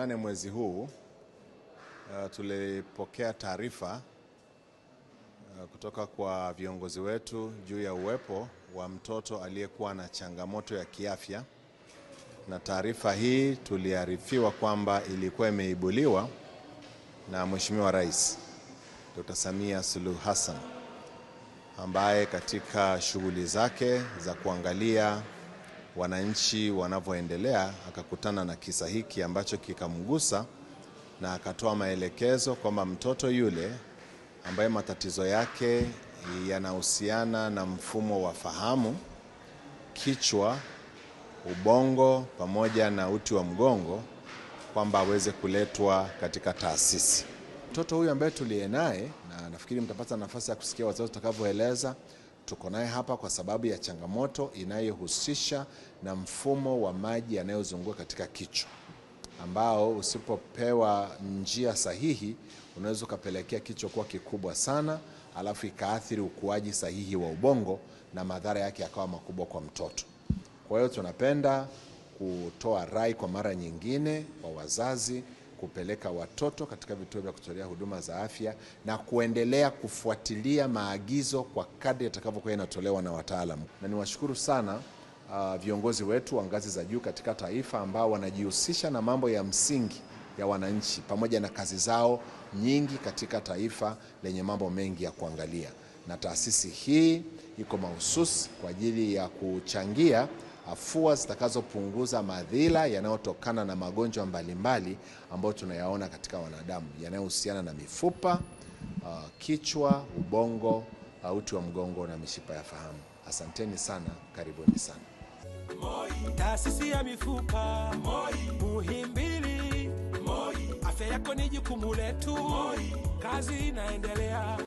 Mwezi huu tulipokea taarifa kutoka kwa viongozi wetu juu ya uwepo wa mtoto aliyekuwa na changamoto ya kiafya, na taarifa hii tuliarifiwa kwamba ilikuwa imeibuliwa na Mheshimiwa Rais Dr. Samia Suluhu Hassan, ambaye katika shughuli zake za kuangalia wananchi wanavyoendelea akakutana na kisa hiki ambacho kikamgusa, na akatoa maelekezo kwamba mtoto yule ambaye matatizo yake yanahusiana na mfumo wa fahamu, kichwa, ubongo pamoja na uti wa mgongo, kwamba aweze kuletwa katika taasisi. Mtoto huyu ambaye tuliye naye, na nafikiri mtapata nafasi ya kusikia wazazi watakavyoeleza, tuko naye hapa kwa sababu ya changamoto inayohusisha na mfumo wa maji yanayozunguka katika kichwa, ambao usipopewa njia sahihi unaweza ukapelekea kichwa kuwa kikubwa sana, alafu ikaathiri ukuaji sahihi wa ubongo na madhara yake yakawa makubwa kwa mtoto. Kwa hiyo tunapenda kutoa rai kwa mara nyingine kwa wazazi kupeleka watoto katika vituo vya kutolea huduma za afya na kuendelea kufuatilia maagizo kwa kadri yatakavyokuwa yanatolewa na wataalamu. Na niwashukuru sana viongozi wetu wa ngazi za juu katika taifa ambao wanajihusisha na mambo ya msingi ya wananchi pamoja na kazi zao nyingi katika taifa lenye mambo mengi ya kuangalia. Na taasisi hii iko mahususi kwa ajili ya kuchangia afua zitakazopunguza madhila yanayotokana na magonjwa mbalimbali ambayo tunayaona katika wanadamu, yanayohusiana na mifupa, kichwa, ubongo, uti wa mgongo na mishipa ya fahamu. Asanteni sana, karibuni sana. Taasisi ya mifupa, Muhimbili, afya yako ni jukumu letu, kazi inaendelea.